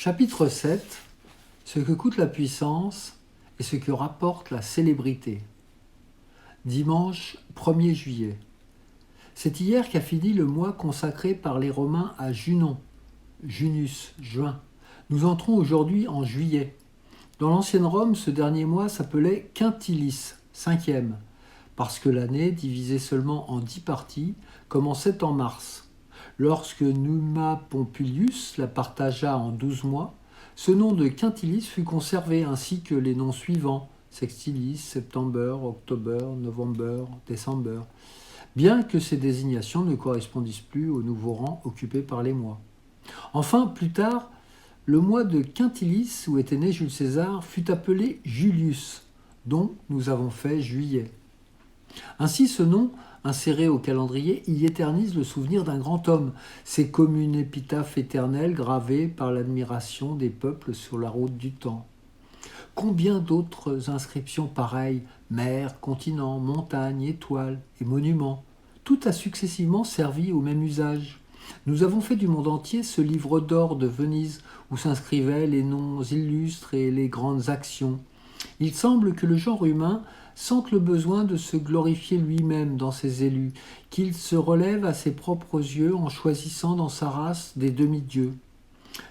Chapitre 7. Ce que coûte la puissance et ce que rapporte la célébrité. Dimanche 1er juillet. C'est hier qu'a fini le mois consacré par les Romains à Junon, Junus, juin. Nous entrons aujourd'hui en juillet. Dans l'ancienne Rome, ce dernier mois s'appelait Quintilis, 5e, parce que l'année, divisée seulement en 10 parties, commençait en mars. Lorsque Numa Pompilius la partagea en 12 mois, ce nom de Quintilis fut conservé ainsi que les noms suivants, Sextilis, September, October, November, December, bien que ces désignations ne correspondissent plus au nouveau rang occupé par les mois. Enfin, plus tard, le mois de Quintilis, où était né Jules César, fut appelé Julius, dont nous avons fait juillet. Ainsi, ce nom, inséré au calendrier, y éternise le souvenir d'un grand homme. C'est comme une épitaphe éternelle gravée par l'admiration des peuples sur la route du temps. Combien d'autres inscriptions pareilles, mers, continents, montagnes, étoiles et monuments, tout a successivement servi au même usage. Nous avons fait du monde entier ce livre d'or de Venise où s'inscrivaient les noms illustres et les grandes actions. Il semble que le genre humain sente le besoin de se glorifier lui-même dans ses élus, qu'il se relève à ses propres yeux en choisissant dans sa race des demi-dieux.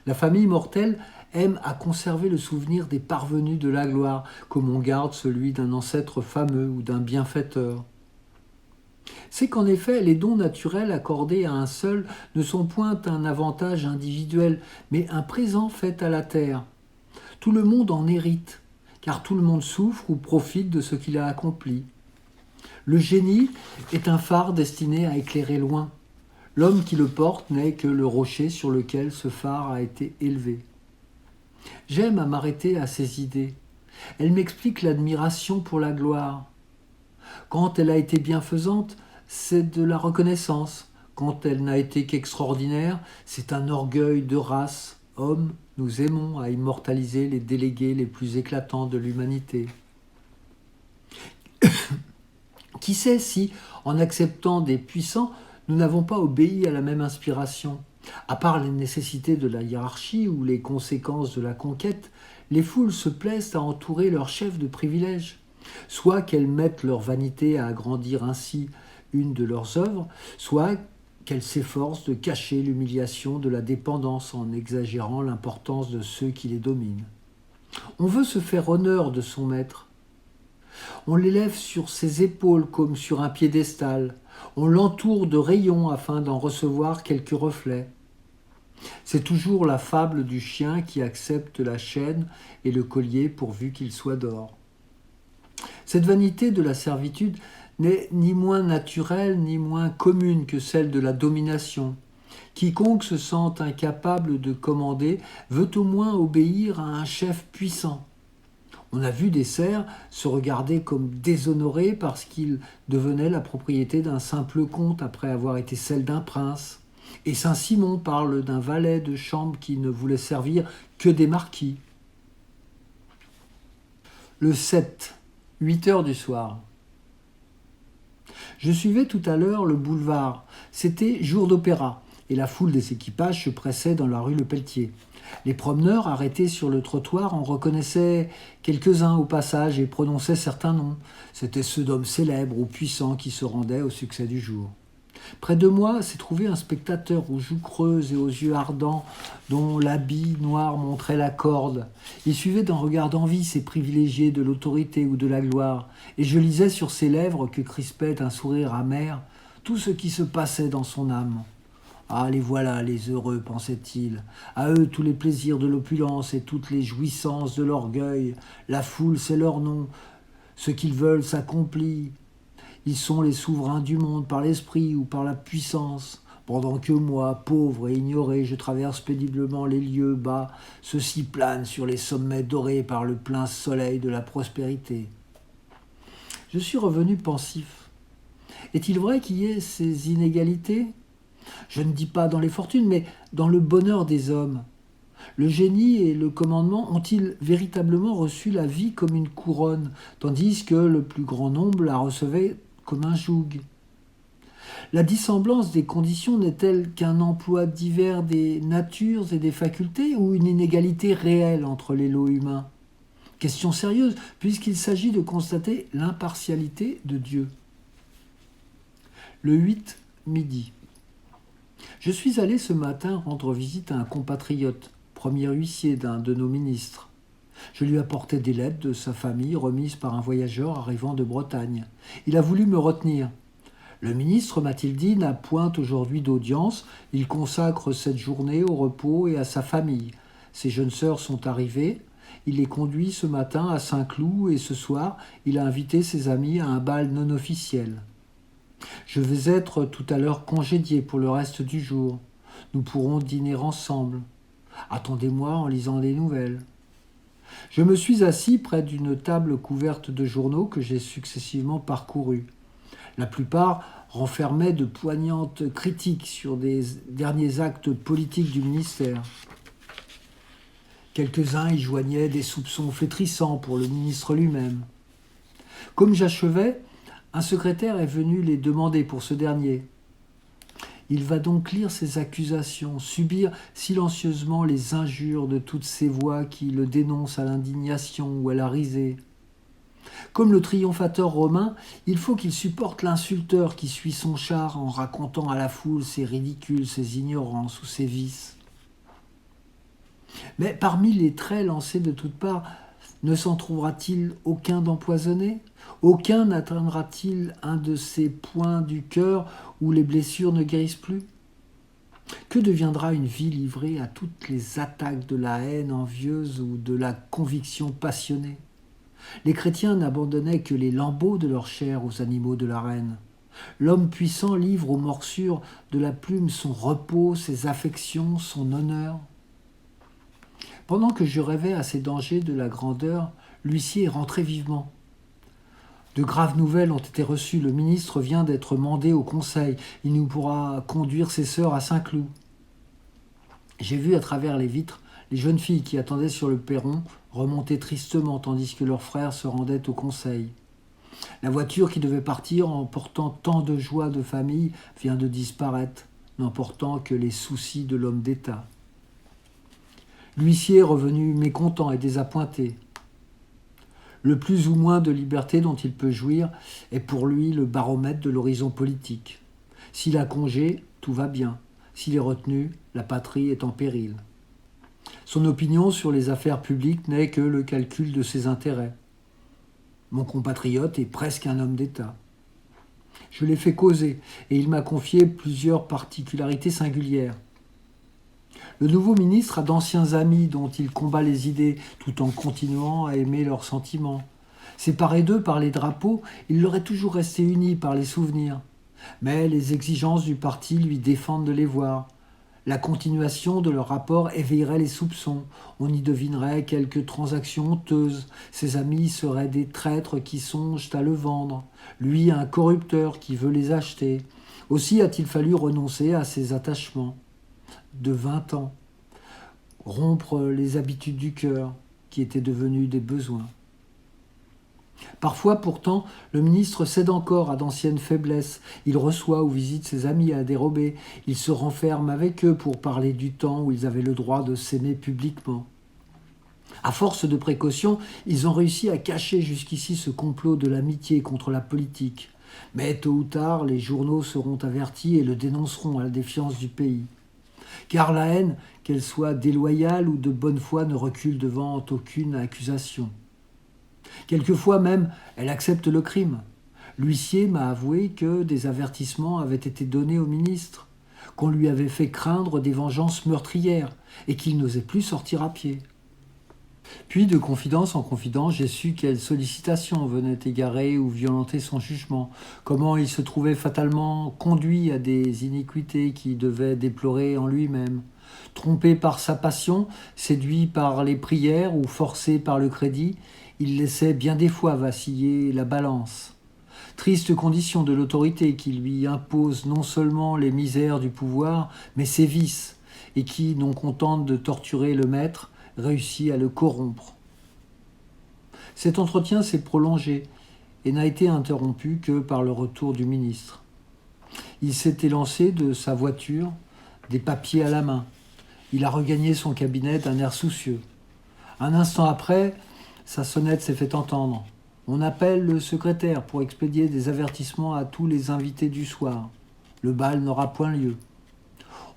La famille mortelle aime à conserver le souvenir des parvenus de la gloire, comme on garde celui d'un ancêtre fameux ou d'un bienfaiteur. C'est qu'en effet, les dons naturels accordés à un seul ne sont point un avantage individuel, mais un présent fait à la terre. Tout le monde en hérite, car tout le monde souffre ou profite de ce qu'il a accompli. Le génie est un phare destiné à éclairer loin. L'homme qui le porte n'est que le rocher sur lequel ce phare a été élevé. J'aime à m'arrêter à ces idées. Elles m'expliquent l'admiration pour la gloire. Quand elle a été bienfaisante, c'est de la reconnaissance. Quand elle n'a été qu'extraordinaire, c'est un orgueil de race. Hommes, nous aimons à immortaliser les délégués les plus éclatants de l'humanité. Qui sait si, en acceptant des puissants, nous n'avons pas obéi à la même inspiration. À part les nécessités de la hiérarchie ou les conséquences de la conquête, les foules se plaisent à entourer leurs chefs de privilèges. Soit qu'elles mettent leur vanité à agrandir ainsi une de leurs œuvres, soit qu'elles s'efforcent de cacher l'humiliation de la dépendance en exagérant l'importance de ceux qui les dominent. On veut se faire honneur de son maître. On l'élève sur ses épaules comme sur un piédestal. On l'entoure de rayons afin d'en recevoir quelques reflets. C'est toujours la fable du chien qui accepte la chaîne et le collier pourvu qu'il soit d'or. Cette vanité de la servitude n'est ni moins naturelle ni moins commune que celle de la domination. Quiconque se sent incapable de commander veut au moins obéir à un chef puissant. On a vu des serfs se regarder comme déshonorés parce qu'ils devenaient la propriété d'un simple comte après avoir été celle d'un prince. Et Saint-Simon parle d'un valet de chambre qui ne voulait servir que des marquis. Le 7, 8 heures du soir. Je suivais tout à l'heure le boulevard. C'était jour d'opéra et la foule des équipages se pressait dans la rue Le Pelletier. Les promeneurs arrêtés sur le trottoir en reconnaissaient quelques-uns au passage et prononçaient certains noms. C'étaient ceux d'hommes célèbres ou puissants qui se rendaient au succès du jour. Près de moi s'est trouvé un spectateur aux joues creuses et aux yeux ardents, dont l'habit noir montrait la corde. Il suivait d'un regard d'envie ces privilégiés de l'autorité ou de la gloire, et je lisais sur ses lèvres que crispait un sourire amer tout ce qui se passait dans son âme. Ah, les voilà, les heureux, pensait-il. À eux tous les plaisirs de l'opulence et toutes les jouissances de l'orgueil. La foule, c'est leur nom. Ce qu'ils veulent s'accomplit. Ils sont les souverains du monde par l'esprit ou par la puissance. Pendant que moi, pauvre et ignoré, je traverse péniblement les lieux bas, ceux-ci planent sur les sommets dorés par le plein soleil de la prospérité. Je suis revenu pensif. Est-il vrai qu'il y ait ces inégalités ? Je ne dis pas dans les fortunes, mais dans le bonheur des hommes. Le génie et le commandement ont-ils véritablement reçu la vie comme une couronne, tandis que le plus grand nombre la recevait comme un joug ? La dissemblance des conditions n'est-elle qu'un emploi divers des natures et des facultés ou une inégalité réelle entre les lots humains? Question sérieuse, puisqu'il s'agit de constater l'impartialité de Dieu. Le 8 midi. Je suis allé ce matin rendre visite à un compatriote, premier huissier d'un de nos ministres. Je lui apportais des lettres de sa famille remises par un voyageur arrivant de Bretagne. Il a voulu me retenir. Le ministre, m'a-t-il dit, n'a point aujourd'hui d'audience. Il consacre cette journée au repos et à sa famille. Ses jeunes sœurs sont arrivées. Il les conduit ce matin à Saint-Cloud et ce soir, il a invité ses amis à un bal non officiel. Je vais être tout à l'heure congédié pour le reste du jour. Nous pourrons dîner ensemble. Attendez-moi en lisant les nouvelles. Je me suis assis près d'une table couverte de journaux que j'ai successivement parcourus. La plupart renfermaient de poignantes critiques sur des derniers actes politiques du ministère. Quelques-uns y joignaient des soupçons flétrissants pour le ministre lui-même. Comme j'achevais, un secrétaire est venu les demander pour ce dernier. Il va donc lire ces accusations, subir silencieusement les injures de toutes ces voix qui le dénoncent à l'indignation ou à la risée. Comme le triomphateur romain, il faut qu'il supporte l'insulteur qui suit son char en racontant à la foule ses ridicules, ses ignorances ou ses vices. Mais parmi les traits lancés de toutes parts, ne s'en trouvera-t-il aucun d'empoisonné? Aucun n'atteindra-t-il un de ces points du cœur où les blessures ne guérissent plus? Que deviendra une vie livrée à toutes les attaques de la haine envieuse ou de la conviction passionnée? Les chrétiens n'abandonnaient que les lambeaux de leur chair aux animaux de l'arène. L'homme puissant livre aux morsures de la plume son repos, ses affections, son honneur. Pendant que je rêvais à ces dangers de la grandeur, l'huissier est rentré vivement. De graves nouvelles ont été reçues. Le ministre vient d'être mandé au conseil. Il nous pourra conduire ses sœurs à Saint-Cloud. J'ai vu à travers les vitres les jeunes filles qui attendaient sur le perron remonter tristement tandis que leurs frères se rendaient au conseil. La voiture qui devait partir en portant tant de joie de famille vient de disparaître, n'emportant que les soucis de l'homme d'État. L'huissier est revenu mécontent et désappointé. Le plus ou moins de liberté dont il peut jouir est pour lui le baromètre de l'horizon politique. S'il a congé, tout va bien. S'il est retenu, la patrie est en péril. Son opinion sur les affaires publiques n'est que le calcul de ses intérêts. Mon compatriote est presque un homme d'État. Je l'ai fait causer et il m'a confié plusieurs particularités singulières. Le nouveau ministre a d'anciens amis dont il combat les idées tout en continuant à aimer leurs sentiments. Séparé d'eux par les drapeaux, il leur est toujours resté uni par les souvenirs. Mais les exigences du parti lui défendent de les voir. La continuation de leur rapport éveillerait les soupçons. On y devinerait quelques transactions honteuses. Ses amis seraient des traîtres qui songent à le vendre. Lui, un corrupteur qui veut les acheter. Aussi a-t-il fallu renoncer à ses attachements de 20 ans, rompre les habitudes du cœur qui étaient devenues des besoins. Parfois, pourtant, le ministre cède encore à d'anciennes faiblesses. Il reçoit ou visite ses amis à dérobée. Il se renferme avec eux pour parler du temps où ils avaient le droit de s'aimer publiquement. À force de précaution, ils ont réussi à cacher jusqu'ici ce complot de l'amitié contre la politique. Mais tôt ou tard, les journaux seront avertis et le dénonceront à la défiance du pays. Car la haine, qu'elle soit déloyale ou de bonne foi, ne recule devant aucune accusation. Quelquefois même, elle accepte le crime. L'huissier m'a avoué que des avertissements avaient été donnés au ministre, qu'on lui avait fait craindre des vengeances meurtrières et qu'il n'osait plus sortir à pied. Puis, de confidence en confidence, j'ai su quelles sollicitations venaient égarer ou violenter son jugement, comment il se trouvait fatalement conduit à des iniquités qu'il devait déplorer en lui-même. Trompé par sa passion, séduit par les prières ou forcé par le crédit, il laissait bien des fois vaciller la balance. Triste condition de l'autorité qui lui impose non seulement les misères du pouvoir, mais ses vices, et qui, non contente de torturer le maître, réussit à le corrompre. Cet entretien s'est prolongé et n'a été interrompu que par le retour du ministre. Il s'est élancé de sa voiture, des papiers à la main. Il a regagné son cabinet d'un air soucieux. Un instant après, sa sonnette s'est fait entendre. On appelle le secrétaire pour expédier des avertissements à tous les invités du soir. Le bal n'aura point lieu.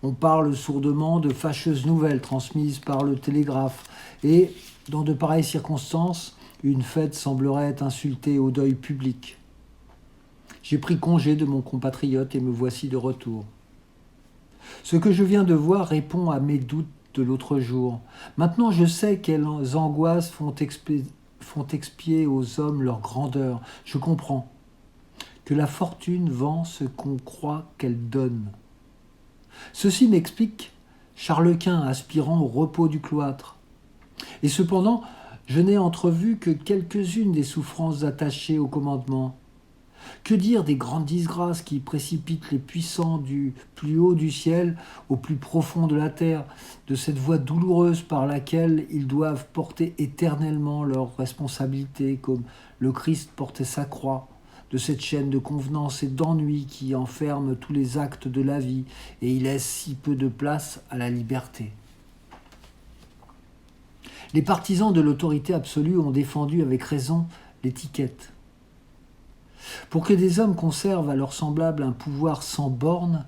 On parle sourdement de fâcheuses nouvelles transmises par le télégraphe et, dans de pareilles circonstances, une fête semblerait insultée au deuil public. J'ai pris congé de mon compatriote et me voici de retour. Ce que je viens de voir répond à mes doutes de l'autre jour. Maintenant, je sais quelles angoisses font expier aux hommes leur grandeur. Je comprends que la fortune vend ce qu'on croit qu'elle donne. Ceci m'explique Charles Quint aspirant au repos du cloître. Et cependant, je n'ai entrevu que quelques-unes des souffrances attachées au commandement. Que dire des grandes disgrâces qui précipitent les puissants du plus haut du ciel au plus profond de la terre, de cette voie douloureuse par laquelle ils doivent porter éternellement leurs responsabilités, comme le Christ portait sa croix, de cette chaîne de convenance et d'ennui qui enferme tous les actes de la vie et y laisse si peu de place à la liberté. Les partisans de l'autorité absolue ont défendu avec raison l'étiquette. Pour que des hommes conservent à leurs semblables un pouvoir sans bornes,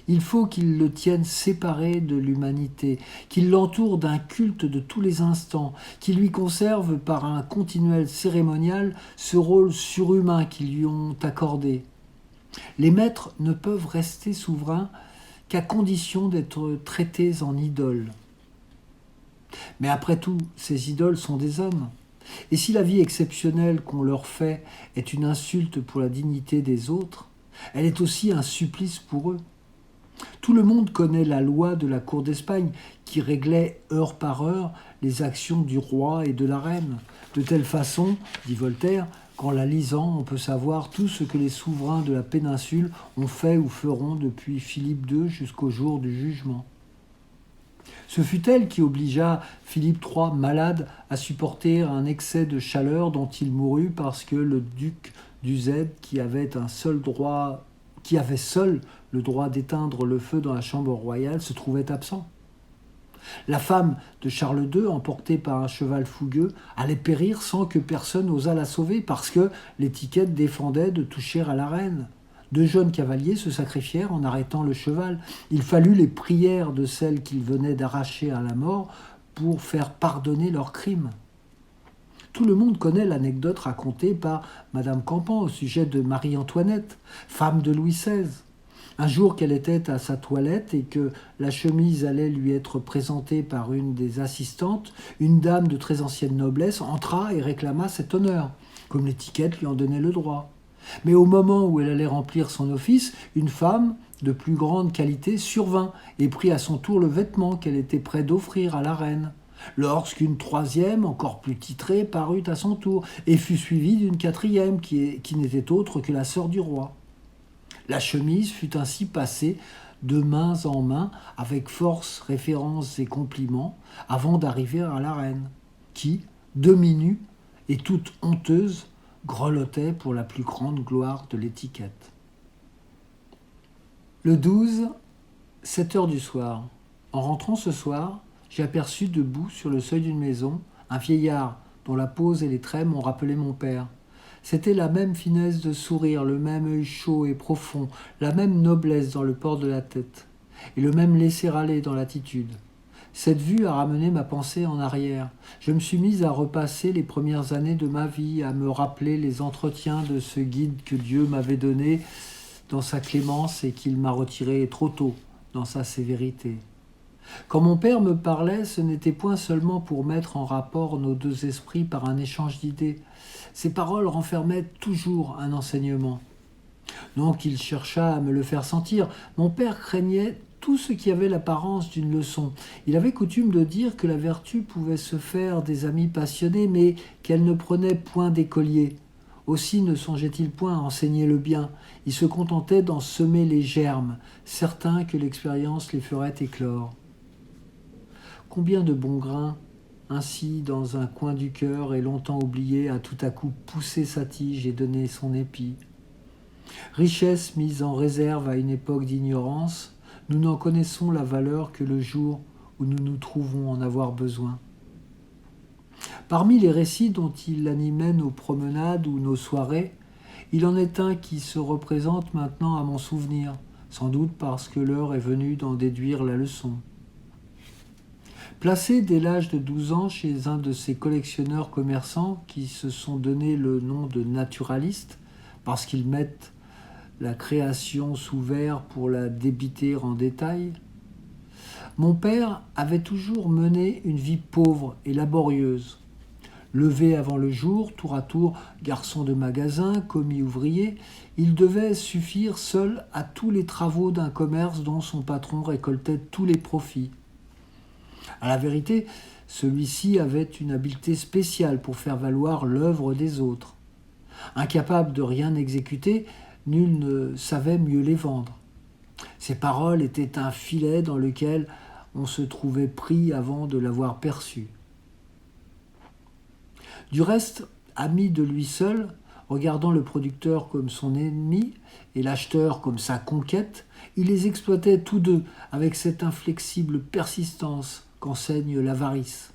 il faut qu'ils le tiennent séparé de l'humanité, qu'ils l'entourent d'un culte de tous les instants, qu'ils lui conservent par un continuel cérémonial ce rôle surhumain qu'ils lui ont accordé. Les maîtres ne peuvent rester souverains qu'à condition d'être traités en idoles. Mais après tout, ces idoles sont des hommes. Et si la vie exceptionnelle qu'on leur fait est une insulte pour la dignité des autres, elle est aussi un supplice pour eux. Tout le monde connaît la loi de la cour d'Espagne qui réglait heure par heure les actions du roi et de la reine. De telle façon, dit Voltaire, qu'en la lisant, on peut savoir tout ce que les souverains de la péninsule ont fait ou feront depuis Philippe II jusqu'au jour du jugement. Ce fut elle qui obligea Philippe III, malade, à supporter un excès de chaleur dont il mourut parce que le duc d'Uzès, qui avait seul le droit d'éteindre le feu dans la chambre royale, se trouvait absent. La femme de Charles II, emportée par un cheval fougueux, allait périr sans que personne osât la sauver parce que l'étiquette défendait de toucher à la reine. 2 jeunes cavaliers se sacrifièrent en arrêtant le cheval. Il fallut les prières de celles qu'ils venaient d'arracher à la mort pour faire pardonner leurs crimes. Tout le monde connaît l'anecdote racontée par Madame Campan au sujet de Marie-Antoinette, femme de Louis XVI. Un jour qu'elle était à sa toilette et que la chemise allait lui être présentée par une des assistantes, une dame de très ancienne noblesse entra et réclama cet honneur, comme l'étiquette lui en donnait le droit. Mais au moment où elle allait remplir son office, une femme de plus grande qualité survint et prit à son tour le vêtement qu'elle était près d'offrir à la reine. Lorsqu'une troisième, encore plus titrée, parut à son tour et fut suivie d'une quatrième qui n'était autre que la sœur du roi. La chemise fut ainsi passée de main en main avec force, références et compliments avant d'arriver à la reine, qui, demi-nue et toute honteuse, grelottait pour la plus grande gloire de l'étiquette. Le 12, 7 heures du soir. En rentrant ce soir, j'ai aperçu debout sur le seuil d'une maison un vieillard dont la pose et les traits m'ont rappelé mon père. C'était la même finesse de sourire, le même œil chaud et profond, la même noblesse dans le port de la tête, et le même laisser-aller dans l'attitude. Cette vue a ramené ma pensée en arrière. Je me suis mise à repasser les premières années de ma vie, à me rappeler les entretiens de ce guide que Dieu m'avait donné dans sa clémence et qu'il m'a retiré trop tôt dans sa sévérité. Quand mon père me parlait, ce n'était point seulement pour mettre en rapport nos 2 esprits par un échange d'idées. Ses paroles renfermaient toujours un enseignement. Donc il chercha à me le faire sentir. Mon père craignait tout ce qui avait l'apparence d'une leçon. Il avait coutume de dire que la vertu pouvait se faire des amis passionnés, mais qu'elle ne prenait point d'écoliers. Aussi ne songeait-il point à enseigner le bien. Il se contentait d'en semer les germes, certain que l'expérience les ferait éclore. Combien de bons grains, ainsi dans un coin du cœur et longtemps oublié, a tout à coup poussé sa tige et donné son épi. Richesse mise en réserve à une époque d'ignorance, nous n'en connaissons la valeur que le jour où nous nous trouvons en avoir besoin. Parmi les récits dont il animait nos promenades ou nos soirées, il en est un qui se représente maintenant à mon souvenir, sans doute parce que l'heure est venue d'en déduire la leçon. Placé dès l'âge de 12 ans chez un de ces collectionneurs commerçants qui se sont donné le nom de naturalistes, parce qu'ils mettent la création sous verre pour la débiter en détail, mon père avait toujours mené une vie pauvre et laborieuse. Levé avant le jour, tour à tour garçon de magasin, commis ouvrier, il devait suffire seul à tous les travaux d'un commerce dont son patron récoltait tous les profits. À la vérité, celui-ci avait une habileté spéciale pour faire valoir l'œuvre des autres. Incapable de rien exécuter, nul ne savait mieux les vendre. Ses paroles étaient un filet dans lequel on se trouvait pris avant de l'avoir perçu. Du reste, ami de lui seul, regardant le producteur comme son ennemi et l'acheteur comme sa conquête, il les exploitait tous deux avec cette inflexible persistance qu'enseigne l'avarice.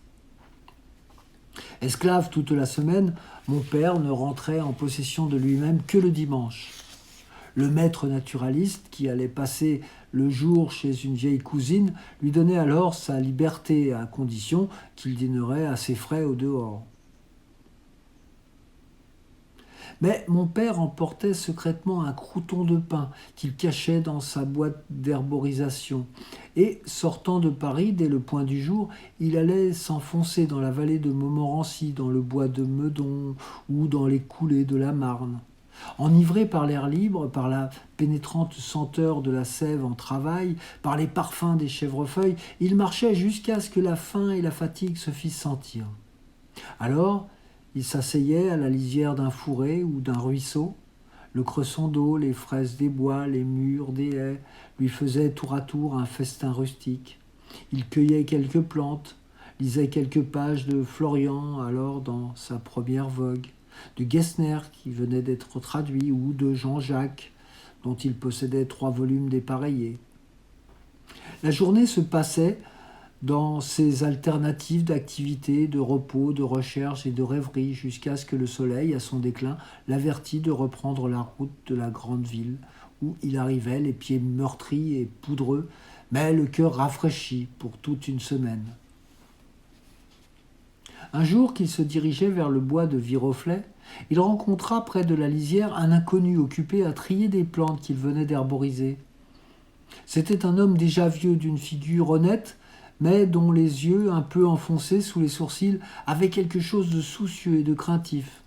Esclave toute la semaine, mon père ne rentrait en possession de lui-même que le dimanche. Le maître naturaliste, qui allait passer le jour chez une vieille cousine, lui donnait alors sa liberté à condition qu'il dînerait à ses frais au dehors. Mais mon père emportait secrètement un crouton de pain qu'il cachait dans sa boîte d'herborisation. Et, sortant de Paris dès le point du jour, il allait s'enfoncer dans la vallée de Montmorency, dans le bois de Meudon ou dans les coulées de la Marne. Enivré par l'air libre, par la pénétrante senteur de la sève en travail, par les parfums des chèvrefeuilles, il marchait jusqu'à ce que la faim et la fatigue se fissent sentir. Alors, il s'asseyait à la lisière d'un fourré ou d'un ruisseau. Le cresson d'eau, les fraises des bois, les murs des haies lui faisaient tour à tour un festin rustique. Il cueillait quelques plantes, lisait quelques pages de Florian, alors dans sa première vogue, de Gessner qui venait d'être traduit, ou de Jean-Jacques, dont il possédait 3 volumes dépareillés. La journée se passait dans ces alternatives d'activité, de repos, de recherche et de rêverie, jusqu'à ce que le soleil, à son déclin, l'avertît de reprendre la route de la grande ville, où il arrivait, les pieds meurtris et poudreux, mais le cœur rafraîchi pour toute une semaine. Un jour qu'il se dirigeait vers le bois de Viroflay, il rencontra près de la lisière un inconnu occupé à trier des plantes qu'il venait d'herboriser. C'était un homme déjà vieux, d'une figure honnête, mais dont les yeux, un peu enfoncés sous les sourcils, avaient quelque chose de soucieux et de craintif.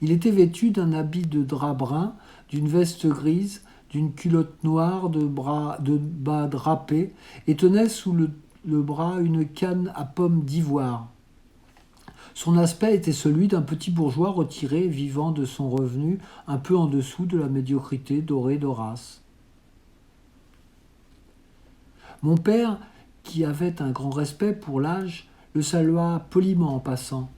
Il était vêtu d'un habit de drap brun, d'une veste grise, d'une culotte noire de bas drapés, et tenait sous le bras une canne à pomme d'ivoire. Son aspect était celui d'un petit bourgeois retiré, vivant de son revenu, un peu en dessous de la médiocrité dorée d'Horace. Mon père, qui avait un grand respect pour l'âge, le salua poliment en passant.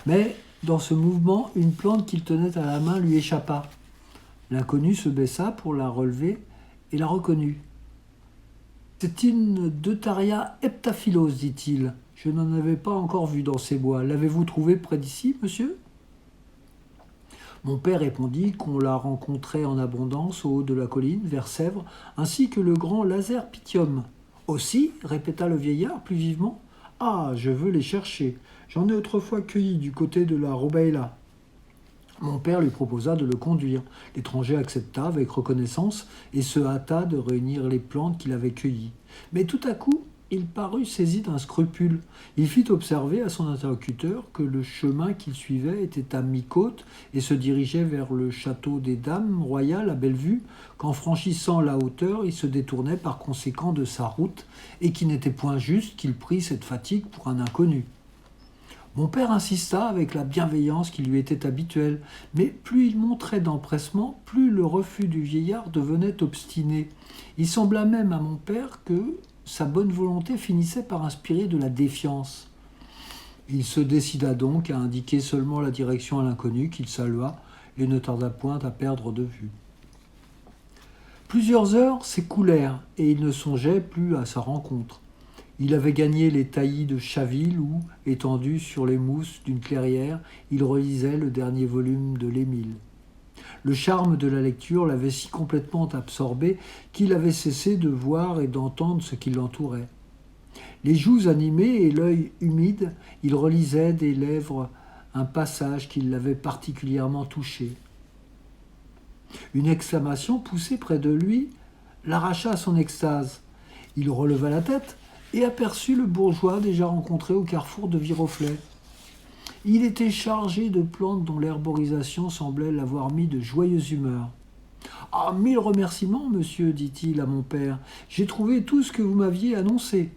Mais, dans ce mouvement, une plante qu'il tenait à la main lui échappa. L'inconnu se baissa pour la relever et la reconnut. « C'est une Deutaria heptaphyllose, dit-il. Je n'en avais pas encore vu dans ces bois. L'avez-vous trouvée près d'ici, monsieur ?» Mon père répondit qu'on la rencontrait en abondance au haut de la colline, vers Sèvres, ainsi que le grand Laser Pythium. « Aussi » répéta le vieillard plus vivement. « Ah, je veux les chercher. J'en ai autrefois cueilli du côté de la Robaïla. » Mon père lui proposa de le conduire. L'étranger accepta avec reconnaissance et se hâta de réunir les plantes qu'il avait cueillies. Mais tout à coup, il parut saisi d'un scrupule. Il fit observer à son interlocuteur que le chemin qu'il suivait était à mi-côte et se dirigeait vers le château des Dames royales à Bellevue, qu'en franchissant la hauteur, il se détournait par conséquent de sa route et qu'il n'était point juste qu'il prît cette fatigue pour un inconnu. Mon père insista avec la bienveillance qui lui était habituelle, mais plus il montrait d'empressement, plus le refus du vieillard devenait obstiné. Il sembla même à mon père que sa bonne volonté finissait par inspirer de la défiance. Il se décida donc à indiquer seulement la direction à l'inconnu, qu'il salua et ne tarda point à perdre de vue. Plusieurs heures s'écoulèrent et il ne songeait plus à sa rencontre. Il avait gagné les taillis de Chaville où, étendu sur les mousses d'une clairière, il relisait le dernier volume de l'Émile. Le charme de la lecture l'avait si complètement absorbé qu'il avait cessé de voir et d'entendre ce qui l'entourait. Les joues animées et l'œil humide, il relisait des lèvres un passage qui l'avait particulièrement touché. Une exclamation poussée près de lui l'arracha à son extase. Il releva la tête et aperçut le bourgeois déjà rencontré au carrefour de Viroflay. Il était chargé de plantes dont l'herborisation semblait l'avoir mis de joyeuse humeur. « Ah, 1000 remerciements, monsieur, dit-il à mon père. J'ai trouvé tout ce que vous m'aviez annoncé,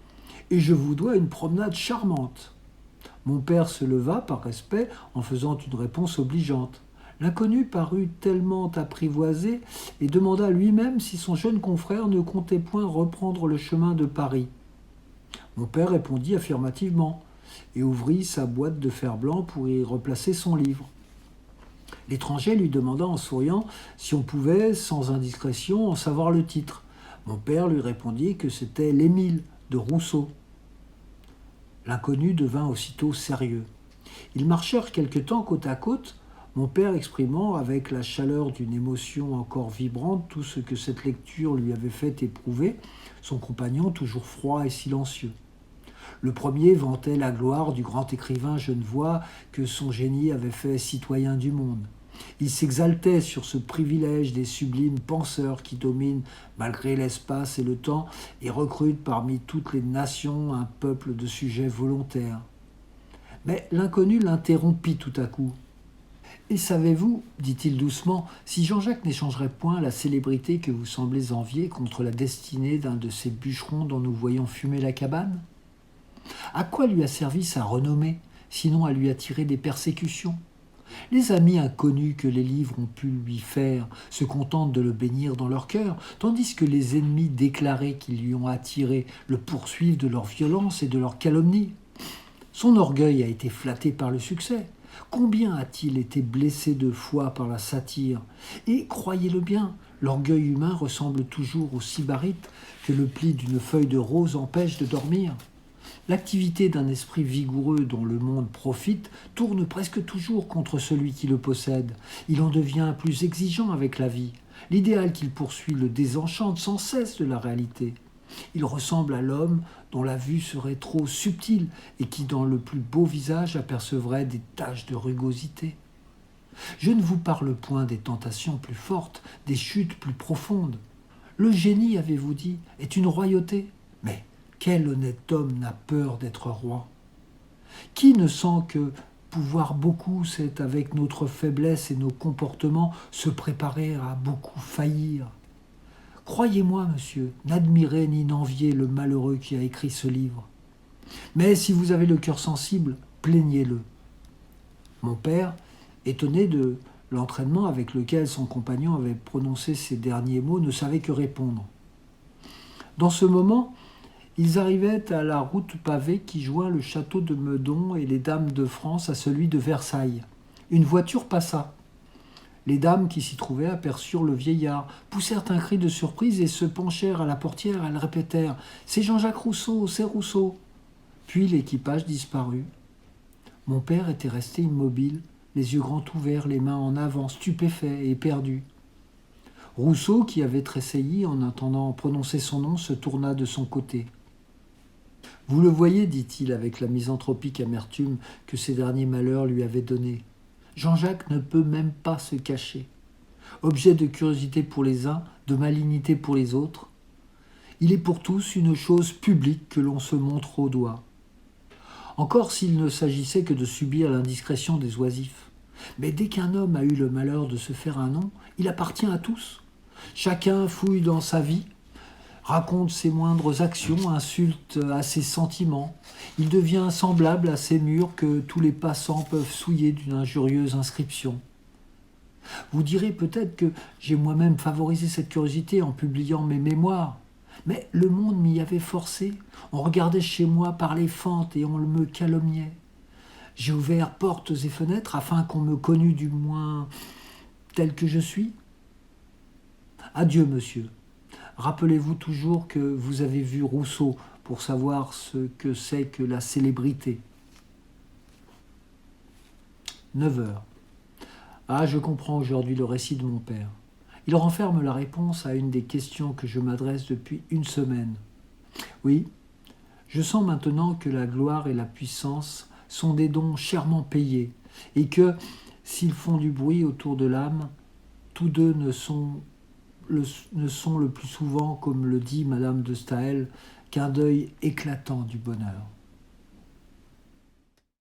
et je vous dois une promenade charmante. » Mon père se leva par respect en faisant une réponse obligeante. L'inconnu parut tellement apprivoisé et demanda lui-même si son jeune confrère ne comptait point reprendre le chemin de Paris. Mon père répondit affirmativement et ouvrit sa boîte de fer-blanc pour y replacer son livre. L'étranger lui demanda en souriant si on pouvait, sans indiscrétion, en savoir le titre. Mon père lui répondit que c'était l'Émile de Rousseau. L'inconnu devint aussitôt sérieux. Ils marchèrent quelque temps côte à côte, mon père exprimant avec la chaleur d'une émotion encore vibrante tout ce que cette lecture lui avait fait éprouver, son compagnon toujours froid et silencieux. Le premier vantait la gloire du grand écrivain genevois que son génie avait fait citoyen du monde. Il s'exaltait sur ce privilège des sublimes penseurs qui dominent, malgré l'espace et le temps, et recrutent parmi toutes les nations un peuple de sujets volontaires. Mais l'inconnu l'interrompit tout à coup. « Et savez-vous, dit-il doucement, si Jean-Jacques n'échangerait point la célébrité que vous semblez envier contre la destinée d'un de ces bûcherons dont nous voyons fumer la cabane ? À quoi lui a servi sa renommée, sinon à lui attirer des persécutions ? Les amis inconnus que les livres ont pu lui faire se contentent de le bénir dans leur cœur, tandis que les ennemis déclarés qui lui ont attiré le poursuivent de leur violence et de leur calomnie. Son orgueil a été flatté par le succès. Combien a-t-il été blessé de fois par la satire ? Et, croyez-le bien, l'orgueil humain ressemble toujours au sybarite que le pli d'une feuille de rose empêche de dormir. L'activité d'un esprit vigoureux dont le monde profite tourne presque toujours contre celui qui le possède. Il en devient plus exigeant avec la vie. L'idéal qu'il poursuit le désenchante sans cesse de la réalité. Il ressemble à l'homme dont la vue serait trop subtile et qui, dans le plus beau visage, apercevrait des taches de rugosité. Je ne vous parle point des tentations plus fortes, des chutes plus profondes. Le génie, avez-vous dit, est une royauté. Mais quel honnête homme n'a peur d'être roi ? Qui ne sent que pouvoir beaucoup, c'est avec notre faiblesse et nos comportements se préparer à beaucoup faillir ? Croyez-moi, monsieur, n'admirez ni n'enviez le malheureux qui a écrit ce livre. Mais si vous avez le cœur sensible, plaignez-le. Mon père, étonné de l'entraînement avec lequel son compagnon avait prononcé ces derniers mots, ne savait que répondre. Dans ce moment, ils arrivaient à la route pavée qui joint le château de Meudon et les dames de France à celui de Versailles. Une voiture passa. Les dames qui s'y trouvaient aperçurent le vieillard, poussèrent un cri de surprise et se penchèrent à la portière. Elles répétèrent « C'est Jean-Jacques Rousseau, c'est Rousseau !» Puis l'équipage disparut. Mon père était resté immobile, les yeux grands ouverts, les mains en avant, stupéfait et éperdu. Rousseau, qui avait tressailli en entendant prononcer son nom, se tourna de son côté. « Vous le voyez, dit-il avec la misanthropique amertume que ces derniers malheurs lui avaient donnée. Jean-Jacques ne peut même pas se cacher. Objet de curiosité pour les uns, de malignité pour les autres, il est pour tous une chose publique que l'on se montre au doigt. Encore s'il ne s'agissait que de subir l'indiscrétion des oisifs. Mais dès qu'un homme a eu le malheur de se faire un nom, il appartient à tous. Chacun fouille dans sa vie, raconte ses moindres actions, insulte à ses sentiments. Il devient semblable à ces murs que tous les passants peuvent souiller d'une injurieuse inscription. Vous direz peut-être que j'ai moi-même favorisé cette curiosité en publiant mes mémoires, mais le monde m'y avait forcé. On regardait chez moi par les fentes et on me calomniait. J'ai ouvert portes et fenêtres afin qu'on me connût du moins tel que je suis? Adieu, monsieur. Rappelez-vous toujours que vous avez vu Rousseau pour savoir ce que c'est que la célébrité. 9 heures. Ah, je comprends aujourd'hui le récit de mon père. Il renferme la réponse à une des questions que je m'adresse depuis une semaine. Oui, je sens maintenant que la gloire et la puissance sont des dons chèrement payés, et que, s'ils font du bruit autour de l'âme, tous deux ne sont le plus souvent, comme le dit Madame de Staël, qu'un deuil éclatant du bonheur.